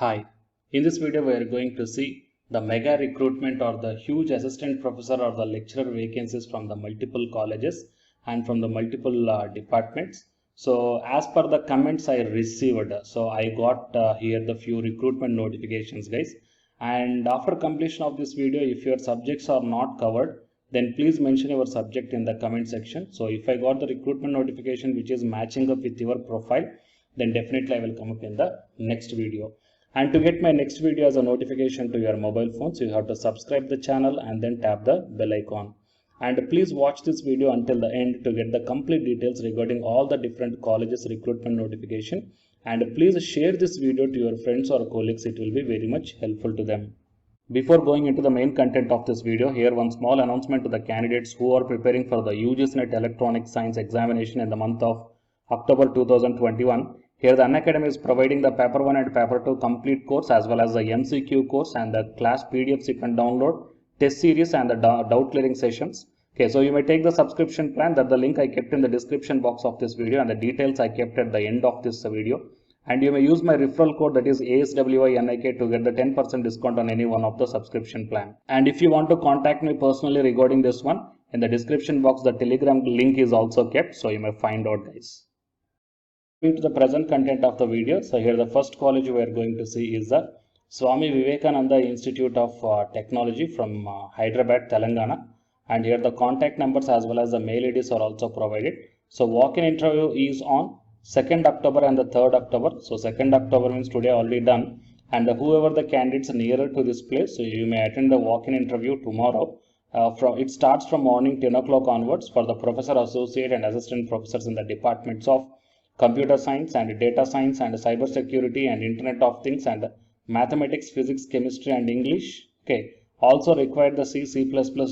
Hi, in this video we are going to see the mega recruitment or the huge assistant professor or the lecturer vacancies from the multiple colleges and from the multiple departments. So as per the comments I received, so I got here the few recruitment notifications guys, and after completion of this video, if your subjects are not covered, then please mention your subject in the comment section. So if I got the recruitment notification which is matching up with your profile, then definitely I will come up in the next video. And to get my next video as a notification to your mobile phones, you have to subscribe the channel and then tap the bell icon. And please watch this video until the end to get the complete details regarding all the different colleges recruitment notification. And please share this video to your friends or colleagues. It will be very much helpful to them. Before going into the main content of this video, here one small announcement to the candidates who are preparing for the UGC NET Electronic Science examination in the month of October 2021. Here the Unacademy is providing the paper 1 and paper 2 complete course as well as the MCQ course and the class PDFs you can download, test series and the doubt clearing sessions. Okay, so you may take the subscription plan that the link I kept in the description box of this video and the details I kept at the end of this video. And you may use my referral code that is ASWINIK to get the 10% discount on any one of the subscription plan. And if you want to contact me personally regarding this one, in the description box the Telegram link is also kept, so you may find out guys. Coming to the present content of the video, so here the first college we are going to see is the Swami Vivekananda Institute of Technology from Hyderabad, Telangana. And here the contact numbers as well as the mail IDs are also provided. So walk-in interview is on 2nd October and the 3rd October. So 2nd October means today already done. And whoever the candidates nearer to this place, so you may attend the walk-in interview tomorrow. It starts from morning 10 o'clock onwards for the professor, associate and assistant professors in the departments of computer science and data science and cyber security and internet of things and mathematics, physics, chemistry and English. Okay. Also required the C, C++,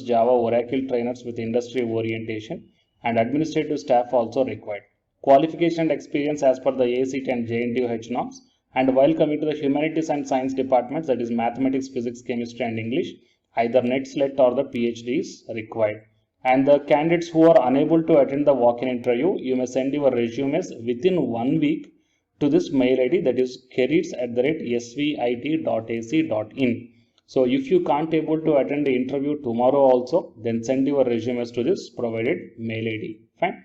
Java, Oracle trainers with industry orientation and administrative staff also required. Qualification and experience as per the ACT and JNTU norms. And while coming to the humanities and science departments, that is mathematics, physics, chemistry and English, either NET, SLET or the PhD is required. And the candidates who are unable to attend the walk-in interview, you may send your resumes within 1 week to this mail ID, that is careers@svit.ac.in. So if you can't able to attend the interview tomorrow also, then send your resumes to this provided mail ID. Fine.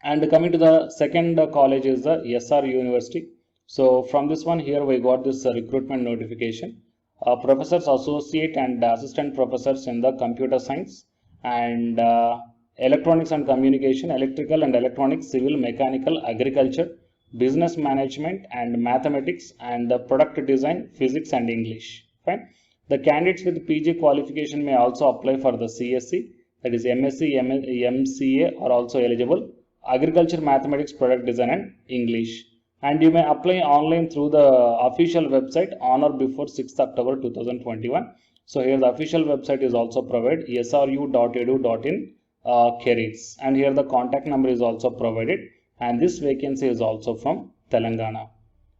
And coming to the second college is the SR University. So from this one here we got this recruitment notification. Professors, associate and assistant professors in the computer science and electronics and communication, electrical and electronics, civil, mechanical, agriculture, business management and mathematics and the product design, physics and English. Fine. The candidates with PG qualification may also apply for the CSC, that is MSc, MCA are also eligible, agriculture, mathematics, product design and English. And you may apply online through the official website on or before 6th October 2021. So here the official website is also provided, sru.edu.in careers, and here the contact number is also provided, and this vacancy is also from Telangana.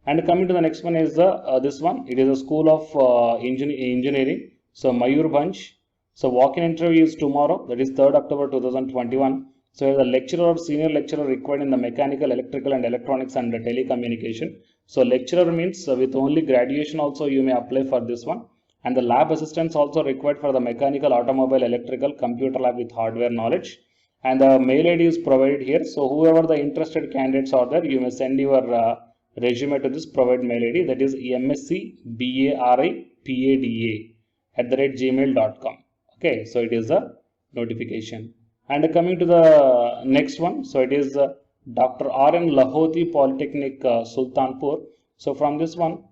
And coming to the next one is the this one, it is a School of Engineering, so Mayurbhanj. So walk-in interview is tomorrow, that is 3rd October 2021. So here the lecturer or senior lecturer required in the mechanical, electrical and electronics and the telecommunication. So lecturer means with only graduation also you may apply for this one. And the lab assistants also required for the mechanical, automobile, electrical, computer lab with hardware knowledge. And the mail ID is provided here. So whoever the interested candidates are there, you may send your resume to this provided mail ID, that is mscbaripada@gmail.com. Okay, so it is a notification. And coming to the next one, so it is Dr. R.N. Lahoti Polytechnic Sultanpur. So from this one,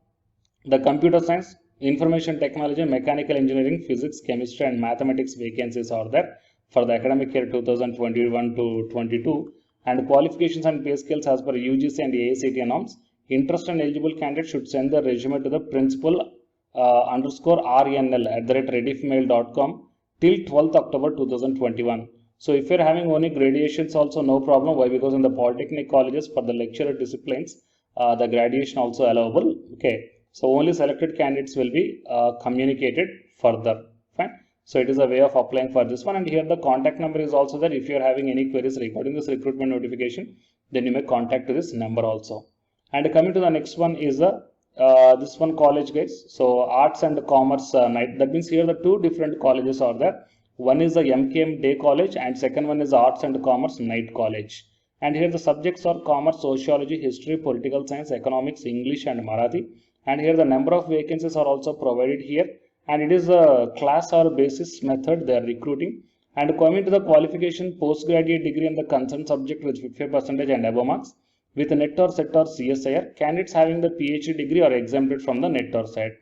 the computer science, information technology, mechanical engineering, physics, chemistry and mathematics vacancies are there for the academic year 2021 to 22. And qualifications and pay scales as per UGC and AICTE norms. Interest and eligible candidates should send their resume to the principal _RNL@rediffmail.com till 12th October 2021. So if you're having only graduations also, no problem. Why? Because in the polytechnic colleges for the lecturer disciplines, the graduation also allowable. Okay. So only selected candidates will be communicated further. Fine. So it is a way of applying for this one. And here the contact number is also there. If you are having any queries regarding this recruitment notification, then you may contact this number also. And coming to the next one is the this one college, guys. So arts and commerce night. That means here the two different colleges are there. One is the MKM Day College and second one is Arts and Commerce Night College. And here the subjects are commerce, sociology, history, political science, economics, English and Marathi. And here the number of vacancies are also provided here. And it is a class or basis method they are recruiting. And coming to the qualification, postgraduate degree in the concerned subject with 50% and above marks. With NET or SET or CSIR, candidates having the PhD degree are exempted from the NET or SET.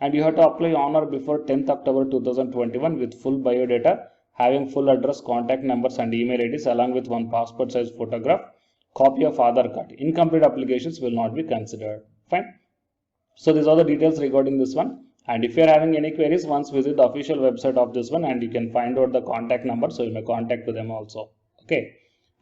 And you have to apply on or before 10th October 2021 with full biodata, having full address, contact numbers and email IDs along with one passport size photograph, copy of Aadhaar card. Incomplete applications will not be considered. Fine. So these are the details regarding this one. And if you are having any queries, once visit the official website of this one and you can find out the contact number, so you may contact to them also. Okay.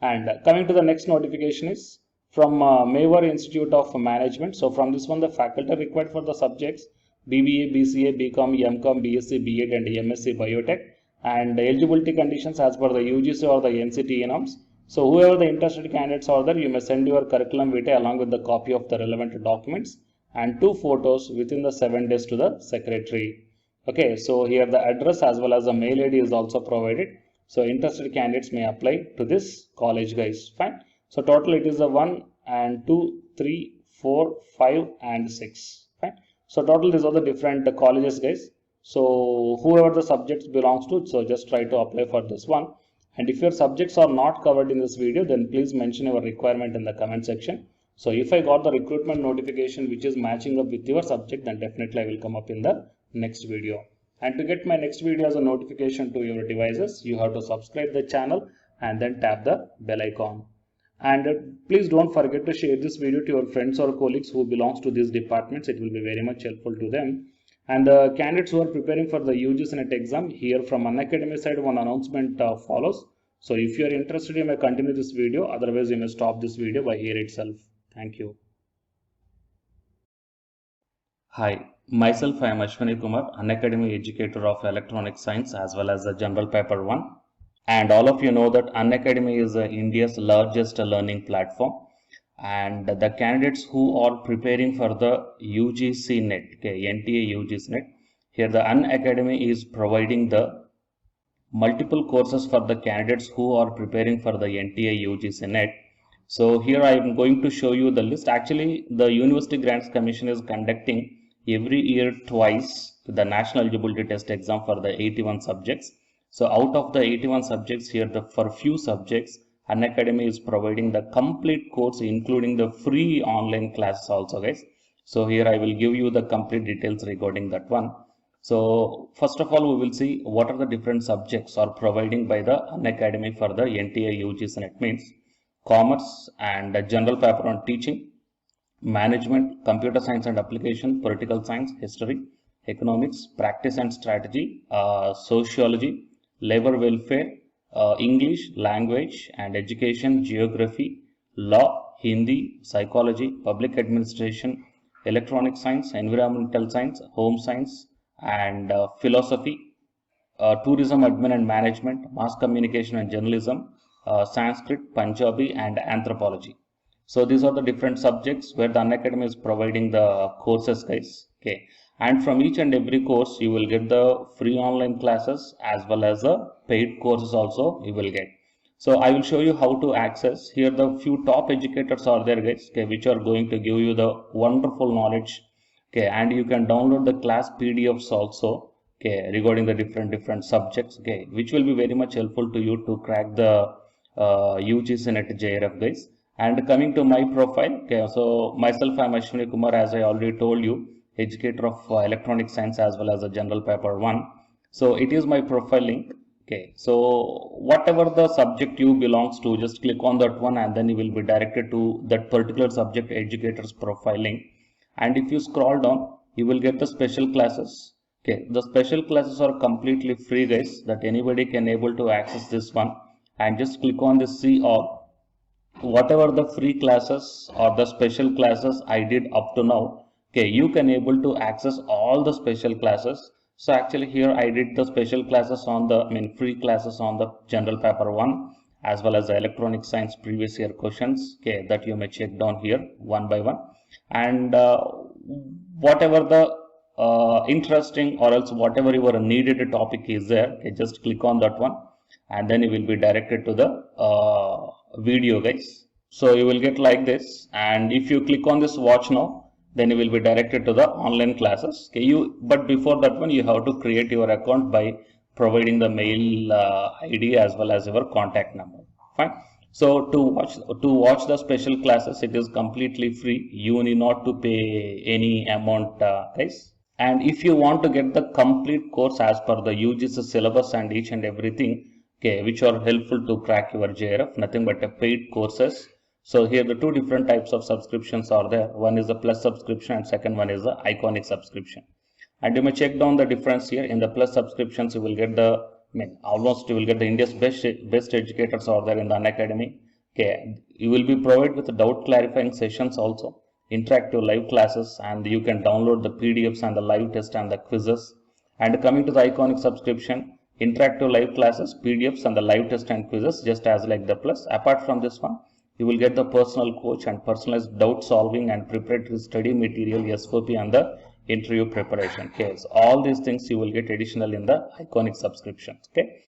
And coming to the next notification is from Mewar Institute of Management. So from this one, the faculty required for the subjects BBA, BCA, BCom, MCom, BSc, B.Ed and MSc Biotech, and eligibility conditions as per the UGC or the NCTE norms. So whoever the interested candidates are there, you may send your curriculum vitae along with the copy of the relevant documents and 2 photos within the 7 days to the secretary. Okay, so here the address as well as the mail ID is also provided. So interested candidates may apply to this college, guys. Fine. So total it is a 1 and 2, 3, 4, 5 and 6. Fine. So total these are the different colleges, guys. So whoever the subjects belongs to, so just try to apply for this one. And if your subjects are not covered in this video, then please mention your requirement in the comment section. So if I got the recruitment notification which is matching up with your subject, then definitely I will come up in the next video. And to get my next video as a notification to your devices, you have to subscribe the channel and then tap the bell icon. And please don't forget to share this video to your friends or colleagues who belongs to these departments. It will be very much helpful to them. And the candidates who are preparing for the UGC NET exam, here from Unacademy side, one announcement follows. So if you are interested, you may continue this video. Otherwise, you may stop this video by here itself. Thank you. Hi, myself I am Ashwani Kumar, Unacademy educator of Electronic Science as well as the General Paper 1. And all of you know that Unacademy is India's largest learning platform. And the candidates who are preparing for the UGC NET, okay, NTA UGC NET, here the Unacademy is providing the multiple courses for the candidates who are preparing for the NTA UGC NET. So here I am going to show you the list. Actually, the University Grants Commission is conducting every year twice the National Eligibility Test exam for the 81 subjects. So out of the 81 subjects here, for few subjects, Unacademy is providing the complete course including the free online classes also, guys. So here I will give you the complete details regarding that one. So first of all, we will see what are the different subjects are providing by the Unacademy for the NTA UGC NET. Means commerce and general paper on teaching, management, computer science and application, political science, history, economics, practice and strategy, sociology, labor welfare, English, language and education, geography, law, Hindi, psychology, public administration, electronic science, environmental science, home science and philosophy, tourism admin and management, mass communication and journalism, Sanskrit, Punjabi and anthropology. So these are the different subjects where the Unacademy is providing the courses, guys. Okay. And from each and every course, you will get the free online classes as well as the paid courses also you will get. So I will show you how to access. Here the few top educators are there, guys, okay, which are going to give you the wonderful knowledge. Okay, and you can download the class PDFs also, okay, regarding the different subjects, okay, which will be very much helpful to you to crack the UGC NET JRF, guys. And coming to my profile, okay, so myself I am Ashwani Kumar, as I already told you, educator of electronic science as well as a general paper 1. So it is my profile link. Okay, so whatever the subject you belongs to, just click on that one and then you will be directed to that particular subject educator's profile link. And if you scroll down, you will get the special classes. Okay, the special classes are completely free, guys, that anybody can able to access this one. And just click on the see all. Whatever the free classes or the special classes I did up to now, okay, you can able to access all the special classes. So actually here I did the special classes on the, free classes on the general paper 1 as well as the electronic science previous year questions, okay, that you may check down here one by one. and whatever the interesting or else whatever your needed topic is there, okay, just click on that one and then you will be directed to the video, guys. So you will get like this, and if you click on this watch now, then you will be directed to the online classes. Okay, but before that one you have to create your account by providing the mail ID as well as your contact number. Fine. So to watch the special classes, it is completely free. You need not to pay any amount, guys. And if you want to get the complete course as per the UGC syllabus and each and everything, okay, which are helpful to crack your JRF, nothing but a paid courses. So here the two different types of subscriptions are there. One is the plus subscription and second one is the iconic subscription. And you may check down the difference here. In the plus subscriptions, you will get the, almost you will get the India's best educators are there in the Unacademy. Okay, you will be provided with doubt clarifying sessions also, interactive live classes, and you can download the PDFs and the live test and the quizzes. And coming to the iconic subscription, interactive live classes, PDFs and the live test and quizzes, just as like the plus. Apart from this one, you will get the personal coach and personalized doubt solving and preparatory study material, SOP, and the interview preparation. Okay, so all these things you will get additional in the iconic subscription. Okay.